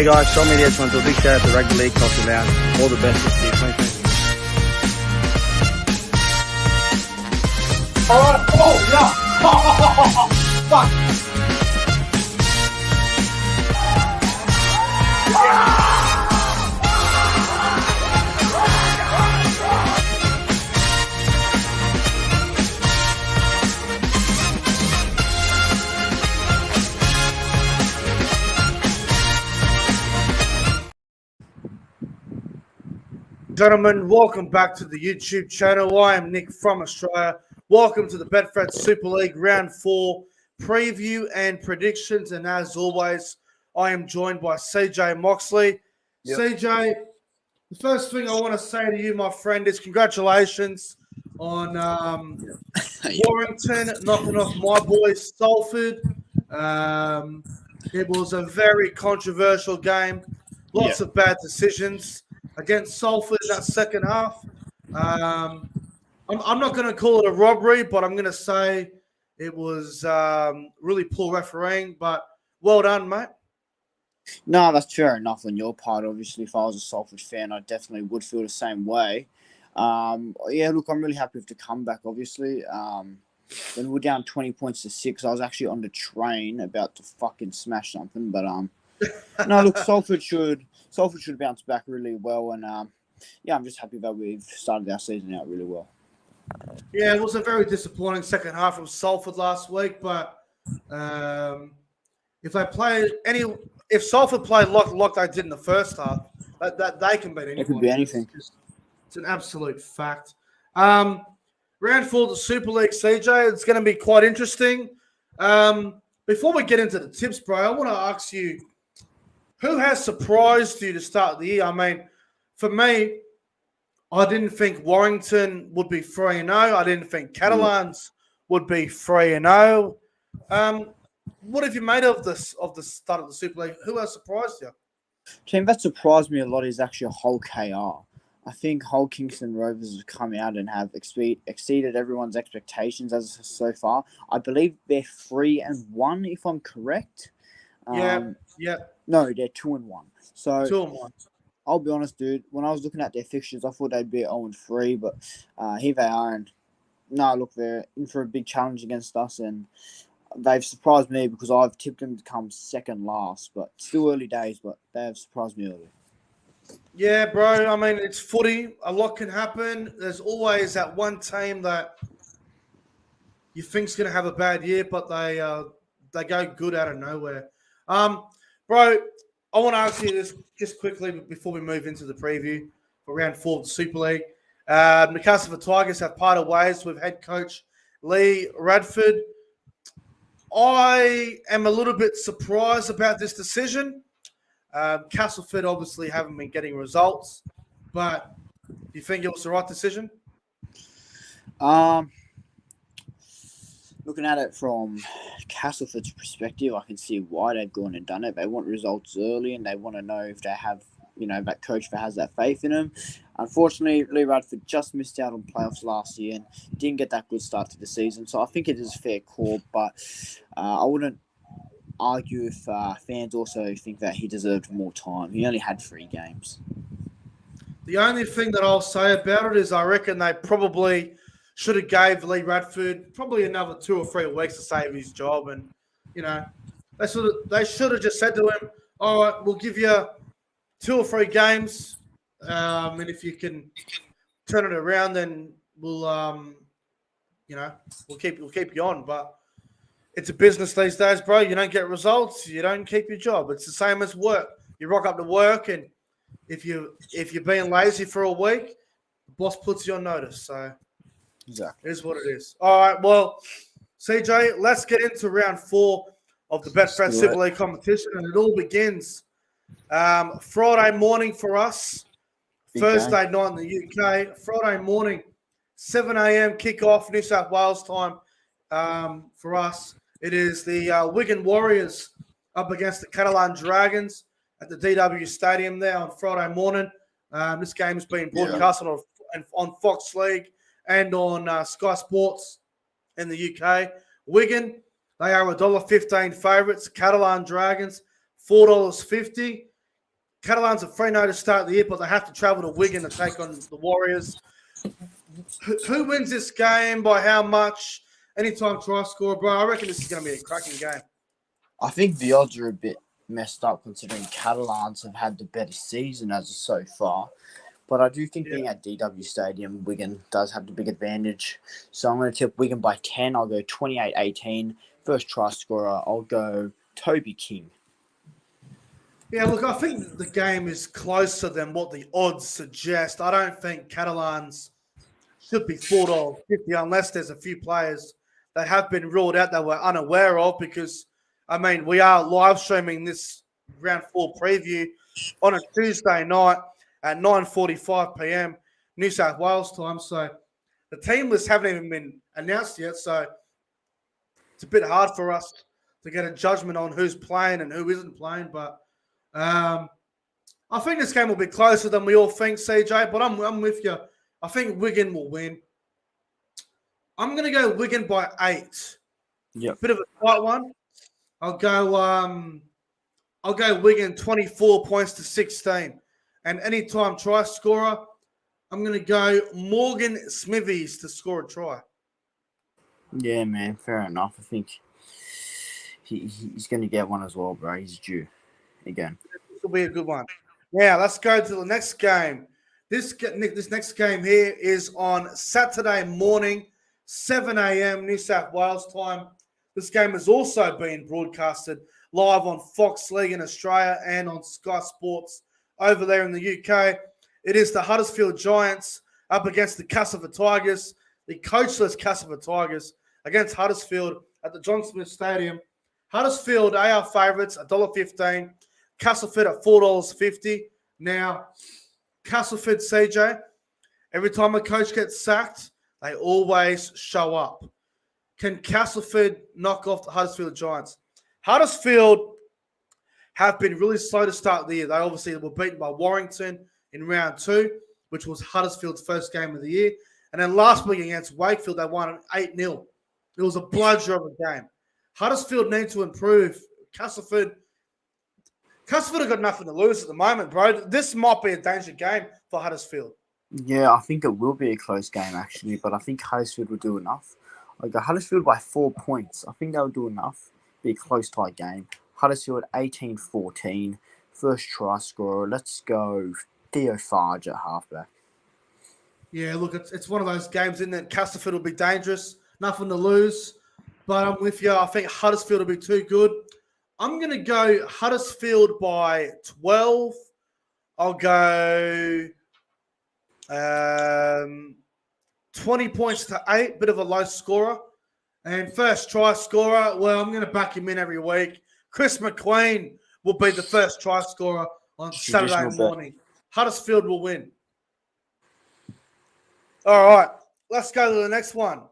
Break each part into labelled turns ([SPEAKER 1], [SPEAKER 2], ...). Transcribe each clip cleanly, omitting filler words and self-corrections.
[SPEAKER 1] Hey guys, Sean Media just want to do a big shout out to Rugby League Culture Lounge. All the best this year, 2020.
[SPEAKER 2] Alright, oh yeah! Fuck!
[SPEAKER 3] Gentlemen, welcome back to the YouTube channel. I am Nick from Australia. Welcome to the Betfred Super League Round 4 preview and predictions. And as always, I am joined by CJ Moxley. Yep. CJ, the first thing I want to say to you, my friend, is congratulations on Warrington knocking off my boy Salford. It was a very controversial game. Lots of bad decisions against Salford in that second half. I'm not going to call it a robbery, but I'm going to say it was really poor refereeing. But well done, mate.
[SPEAKER 4] No, that's fair enough on your part. Obviously, if I was a Salford fan, I definitely would feel the same way. Yeah, look, I'm really happy with the comeback, obviously. When we were down 20 points to 6, I was actually on the train about to fucking smash something. But, no, look, Salford should bounce back really well. And, yeah, I'm just happy that we've started our season out really well.
[SPEAKER 3] Yeah, it was a very disappointing second half from Salford last week. But if Salford played like they did in the first half, that they can beat anyone.
[SPEAKER 4] It could be anything.
[SPEAKER 3] It's an absolute fact. Round 4 of the Super League, CJ, it's going to be quite interesting. Before we get into the tips, bro, I want to ask you, who has surprised you to start the year? I mean, for me, I didn't think Warrington would be 3-0. I didn't think Catalans would be 3-0. What have you made of the start of the Super League? Who has surprised you?
[SPEAKER 4] Team that surprised me a lot is actually Hull KR. I think Hull Kingston Rovers have come out and have exceeded everyone's expectations as so far. I believe they're 3-1, if I'm correct.
[SPEAKER 3] Yeah.
[SPEAKER 4] No, they're 2-1. So
[SPEAKER 3] 2-1.
[SPEAKER 4] I'll be honest, dude. When I was looking at their fixtures, I thought they'd be 0-3, but here they are. And no, look, they're in for a big challenge against us, and they've surprised me because I've tipped them to come second last. But still early days, but they have surprised me early.
[SPEAKER 3] Yeah, bro. I mean, it's footy. A lot can happen. There's always that one team that you think's going to have a bad year, but they go good out of nowhere. Bro, I want to ask you this just quickly before we move into the preview for round 4 of the Super League. The CASTLEFORD Tigers have parted ways with head coach Lee Radford. I am a little bit surprised about this decision. Castleford obviously haven't been getting results, but do you think it was the right decision?
[SPEAKER 4] Looking at it from Castleford's perspective, I can see why they've gone and done it. They want results early, and they want to know if they have, that coach that has that faith in them. Unfortunately, Lee Radford just missed out on playoffs last year and didn't get that good start to the season. So I think it is a fair call, but I wouldn't argue if fans also think that he deserved more time. He only had 3 games.
[SPEAKER 3] The only thing that I'll say about it is I reckon they probably should have gave Lee Radford probably another 2 or 3 weeks to save his job. And, they should have just said to him, all right, we'll give you 2 or 3 games. And if you can turn it around, then we'll keep you on. But it's a business these days, bro. You don't get results, you don't keep your job. It's the same as work. You rock up to work, and if you're being lazy for a week, the boss puts you on notice. So
[SPEAKER 4] exactly,
[SPEAKER 3] it is what it is. All right, well, CJ, let's get into round 4 of the Betfred Super League competition, and it all begins Friday morning for us. Thursday night in the UK. Friday morning, 7 a.m. kickoff, New South Wales time for us. It is the Wigan Warriors up against the Catalan Dragons at the DW Stadium there on Friday morning. This game is being broadcast on Fox League and on Sky Sports in the UK. Wigan, they are $1.15 favourites. Catalan Dragons, $4.50. Catalans are 3-0 to start the year, but they have to travel to Wigan to take on the Warriors. Who wins this game? By how much? Anytime try score, bro. I reckon this is going to be a cracking game.
[SPEAKER 4] I think the odds are a bit messed up considering Catalans have had the better season as of so far. But I do think being at DW Stadium, Wigan does have the big advantage. So I'm going to tip Wigan by 10. I'll go 28-18. First try scorer, I'll go Toby King.
[SPEAKER 3] Yeah, look, I think the game is closer than what the odds suggest. I don't think Catalans should be $4.50 unless there's a few players that have been ruled out that we're unaware of because, I mean, we are live streaming this round 4 preview on a Tuesday night at 9:45 p.m. New South Wales time. So the team lists haven't even been announced yet. So it's a bit hard for us to get a judgment on who's playing and who isn't playing. But I think this game will be closer than we all think, CJ. But I'm with you. I think Wigan will win. I'm going to go Wigan by 8.
[SPEAKER 4] Yeah.
[SPEAKER 3] Bit of a tight one. I'll go Wigan 24 points to 16. And anytime try scorer, I'm going to go Morgan Smithies to score a try.
[SPEAKER 4] Yeah, man. Fair enough. I think he's going to get one as well, bro. He's due again.
[SPEAKER 3] This will be a good one. Now, let's go to the next game. This next game here is on Saturday morning, 7 a.m. New South Wales time. This game is also being broadcasted live on Fox League in Australia and on Sky Sports over there in the UK. It is the Huddersfield Giants up against the Castleford Tigers, the coachless Castleford Tigers against Huddersfield at the John Smith Stadium. Huddersfield, they are favourites, $1.15. Castleford at $4.50. Now, Castleford, CJ, every time a coach gets sacked, they always show up. Can Castleford knock off the Huddersfield Giants? Huddersfield have been really slow to start the year. They obviously were beaten by Warrington in round 2, which was Huddersfield's first game of the year. And then last week against Wakefield, they won 8-0. It was a bludger of a game. Huddersfield need to improve. Castleford have got nothing to lose at the moment, bro. This might be a danger game for Huddersfield.
[SPEAKER 4] Yeah, I think it will be a close game, actually, but I think Huddersfield will do enough. I go Huddersfield by 4 points. I think they'll do enough. Be a close, tight game. Huddersfield 18-14. First try scorer. Let's go Theo Farge at halfback.
[SPEAKER 3] Yeah, look, it's one of those games, isn't it? Castleford will be dangerous. Nothing to lose. But I'm with you. I think Huddersfield will be too good. I'm going to go Huddersfield by 12. I'll go 20 points to 8. Bit of a low scorer. And first try scorer, well, I'm going to back him in every week. Chris McQueen will be the first try scorer on Saturday morning. Huddersfield will win. All right, let's go to the next one.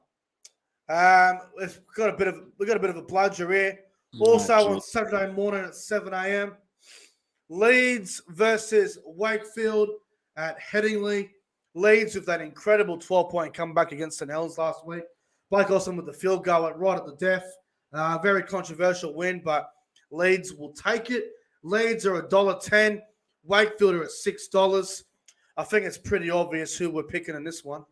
[SPEAKER 3] We've got a bit of a bludger here. Also on Saturday morning at 7 a.m. Leeds versus Wakefield at Headingley. Leeds with that incredible 12-point comeback against St Helens last week. Blake Austin with the field goal right at the death. Very controversial win, but Leeds will take it. Leeds are $1.10. Wakefield are at $6. I think it's pretty obvious who we're picking in this one.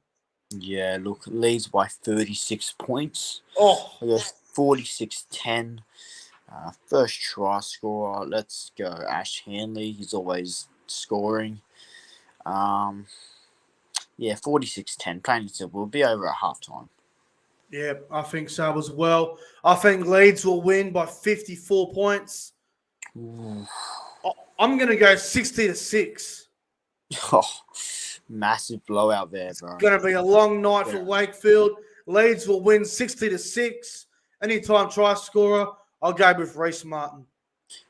[SPEAKER 4] Yeah, look, Leeds by 36 points.
[SPEAKER 3] Oh,
[SPEAKER 4] I guess 46-10. First try scorer. Let's go Ash Hanley. He's always scoring. Yeah, 46-10. Plain and simple. We'll be over at halftime.
[SPEAKER 3] yeah, I think so as well. I think Leeds will win by 54 points.
[SPEAKER 4] Ooh.
[SPEAKER 3] I'm going to go 60-6.
[SPEAKER 4] Oh, massive blowout there, bro.
[SPEAKER 3] It's going to be a long night for Wakefield. Leeds will win 60-6. Anytime try scorer, I'll go with Reece Martin.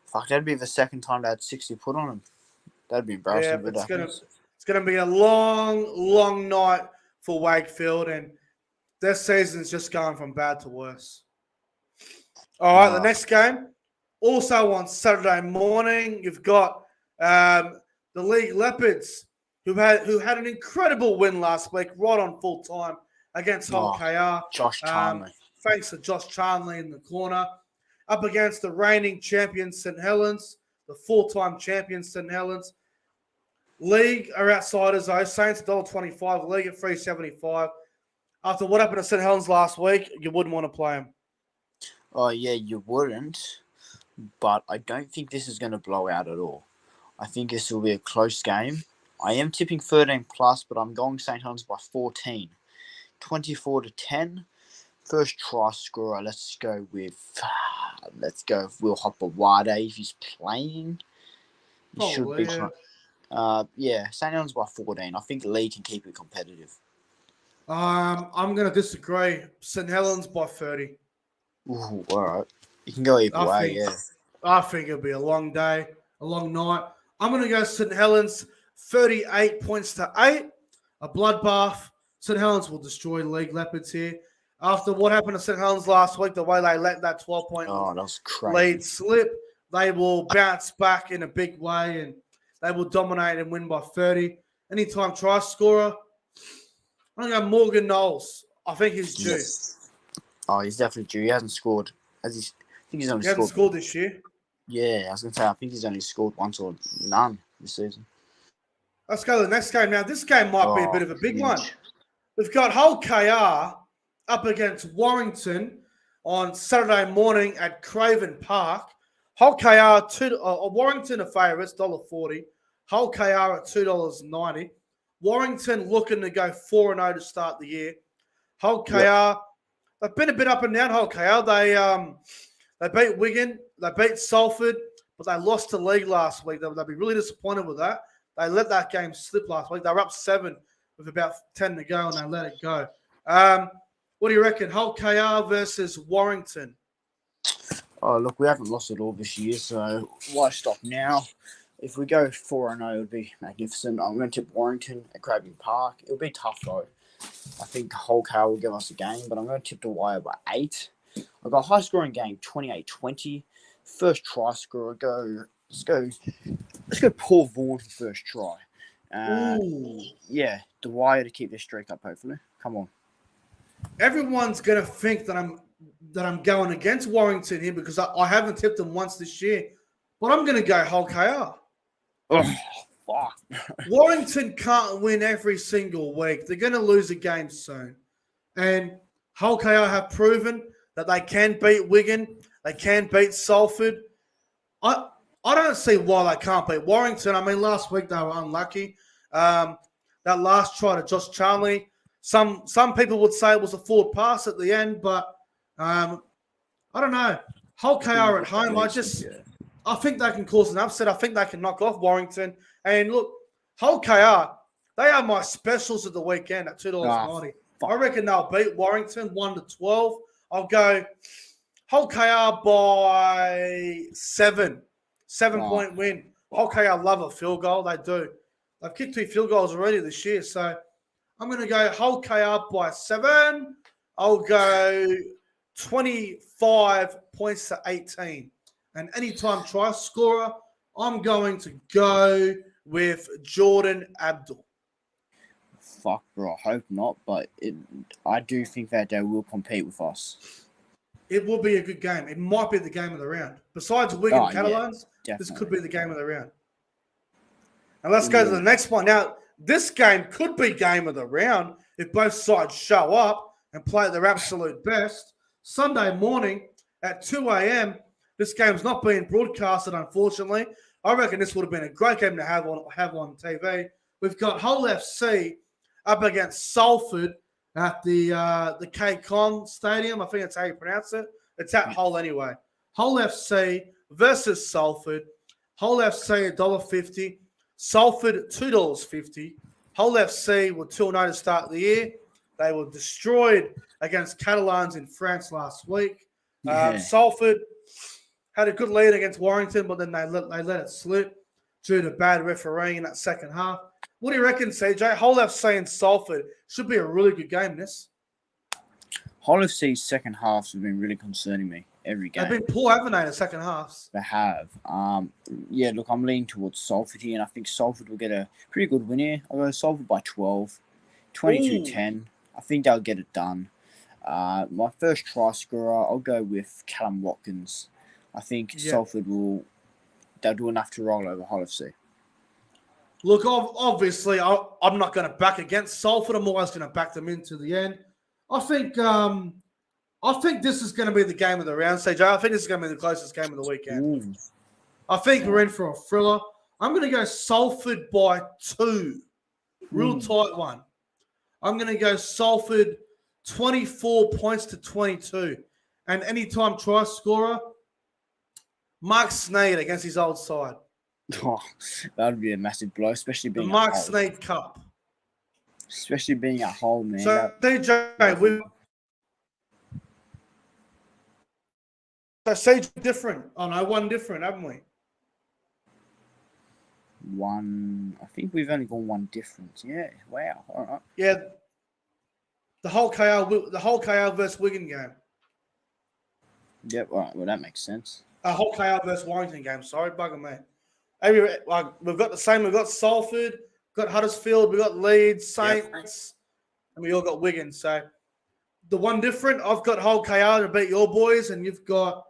[SPEAKER 4] Fuck, that'd be the second time they had 60 put on him. That'd be embarrassing.
[SPEAKER 3] Yeah, it's going to be a long, long night for Wakefield, and their season's just going from bad to worse. All right, the next game, also on Saturday morning, you've got the League Leopards, who had an incredible win last week, right on full time against Hull KR.
[SPEAKER 4] Josh Charnley.
[SPEAKER 3] Thanks to Josh Charnley in the corner. Up against the reigning champion St Helens. the 4-time champions, St Helens. League are outsiders though. Saints $1.25. League at $3.75. After what happened to St Helens last week, you wouldn't want to play them.
[SPEAKER 4] Oh, yeah, you wouldn't. But I don't think this is going to blow out at all. I think this will be a close game. I am tipping 13+, but I'm going St Helens by 14. 24-10. First try scorer, let's go with Will Hopper Wade if he's playing. He should be. Yeah, St Helens by 14. I think Lee can keep it competitive.
[SPEAKER 3] I'm going to disagree. St Helens by 30.
[SPEAKER 4] Ooh, all right. You can go either way, yeah.
[SPEAKER 3] I think it'll be a long day, a long night. I'm going to go St Helens 38 points to 8. A bloodbath. St Helens will destroy League Leopards here. After what happened to St Helens last week, the way they let that 12-point lead slip, they will bounce back in a big way and they will dominate and win by 30. Anytime try scorer, I'm going to go Morgan Knowles. I think he's due.
[SPEAKER 4] Yes. Oh, he's definitely due. He hasn't scored. I think he's only
[SPEAKER 3] hasn't scored this year.
[SPEAKER 4] Yeah, I was going to say, I think he's only scored once or none this season.
[SPEAKER 3] Let's go to the next game now. This game might be a bit of a big one. We've got Hull KR up against Warrington on Saturday morning at Craven Park. Hull KR, Warrington are favourites, $1.40. Hull KR at $2.90. Warrington looking to go 4-0 to start the year. Hull KR, they've been a bit up and down, Hull KR. They beat Wigan, they beat Salford, but they lost to League last week. They'll be really disappointed with that. They let that game slip last week. They were up 7 with about 10 to go, and they let it go. What do you reckon? Hull KR versus Warrington.
[SPEAKER 4] Oh, look, we haven't lost it all this year, so why stop now? If we go 4-0, it would be magnificent. I'm going to tip Warrington at Craven Park. It'll be tough, though. I think Hull KR will give us a game, but I'm going to tip the Wire by 8. I've got a high-scoring game, 28-20. First try scorer, let's go Paul Vaughan for first try. Yeah, the Wire to keep this streak up, hopefully. Come on.
[SPEAKER 3] Everyone's going to think that I'm going against Warrington here because I haven't tipped them once this year. But I'm going to go Hull KR.
[SPEAKER 4] Oh, fuck.
[SPEAKER 3] Warrington can't win every single week. They're going to lose a game soon. And Hull KR have proven that they can beat Wigan. They can beat Salford. I don't see why they can't beat Warrington. I mean, last week they were unlucky. That last try to Josh Charlie, some people would say it was a forward pass at the end, but I don't know. Hull KR at home, I think they can cause an upset. I think they can knock off Warrington. And look, Hull KR, they are my specials at the weekend at $2.90. I reckon they'll beat Warrington 1-12. I'll go Hull KR by 7. 7-point win. Hull KR love a field goal. They do. They've kicked 2 field goals already this year. So I'm going to go Hull KR by 7. I'll go 25 points to 18. And anytime try scorer, I'm going to go with Jordan Abdul.
[SPEAKER 4] Fuck, bro. I hope not, but I do think that they will compete with us.
[SPEAKER 3] It will be a good game. It might be the game of the round. Besides Wigan Catalans, this could be the game of the round. And let's go to the next one. Now, this game could be game of the round if both sides show up and play their absolute best. Sunday morning at 2 a.m., this game's not being broadcasted, unfortunately. I reckon this would have been a great game to have on TV. We've got Hull FC up against Salford at the K-Con Stadium. I think that's how you pronounce it. It's at Hull anyway. Hull FC versus Salford. Hull FC $1.50. Salford $2.50. Hull FC were 2-0 to start the year. They were destroyed against Catalans in France last week. Salford had a good lead against Warrington, but then they let it slip due to bad refereeing in that second half. What do you reckon, CJ? Hull FC and Salford should be a really good game, this.
[SPEAKER 4] Hull FC's second halves have been really concerning me every game.
[SPEAKER 3] They've been poor, haven't they, in the second halves?
[SPEAKER 4] They have. Look, I'm leaning towards Salford here, and I think Salford will get a pretty good win here. I'll go Salford by 12, 22-10. I think they'll get it done. My first try scorer, I'll go with Callum Watkins. I think Salford will they'll do enough to roll over Hull FC.
[SPEAKER 3] Look, obviously, I'm not going to back against Salford. I'm always going to back them into the end. I think this is going to be the game of the round, CJ. I think this is going to be the closest game of the weekend. I think we're in for a thriller. I'm going to go Salford by 2. Real tight one. I'm going to go Salford 24 points to 22. And anytime try scorer, Mark Sneyd against his old side.
[SPEAKER 4] Oh, that would be a massive blow, especially being
[SPEAKER 3] the Mark
[SPEAKER 4] at Hull.
[SPEAKER 3] Sneyd Cup.
[SPEAKER 4] Especially being at Hull, man.
[SPEAKER 3] So, CJ, CJ different. Oh, no, one different, haven't we?
[SPEAKER 4] One, I think we've only gone one difference. Yeah, wow. All right.
[SPEAKER 3] Yeah, the whole KL versus Wigan game.
[SPEAKER 4] Yep, all right. Well, that makes sense.
[SPEAKER 3] Whole KL versus Warrington game. Sorry, bugging me. We've got the same. We've got Salford, got Huddersfield, we've got Leeds, Saints, and we all got Wigan. So the one different, I've got Hull KR to beat your boys, and you've got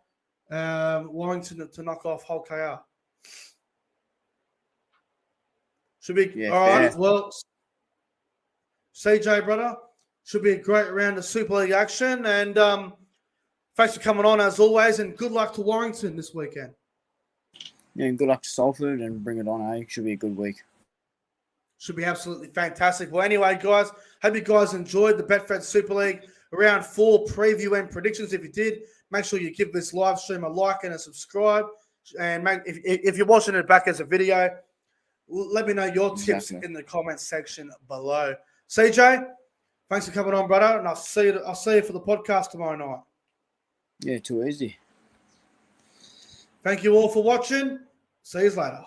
[SPEAKER 3] Warrington to knock off Hull KR. Should be all right.
[SPEAKER 4] Fair.
[SPEAKER 3] Well, CJ, brother, should be a great round of Super League action. And thanks for coming on as always. And good luck to Warrington this weekend.
[SPEAKER 4] Yeah, and good luck to Salford and bring it on, eh? Should be a good week.
[SPEAKER 3] Should be absolutely fantastic. Well, anyway, guys, hope you guys enjoyed the Betfred Super League Round 4 preview and predictions. If you did, make sure you give this live stream a like and a subscribe. And if you're watching it back as a video, let me know your tips in the comments section below. CJ, thanks for coming on, brother, and I'll see you for the podcast tomorrow night.
[SPEAKER 4] Yeah, too easy.
[SPEAKER 3] Thank you all for watching. See you later.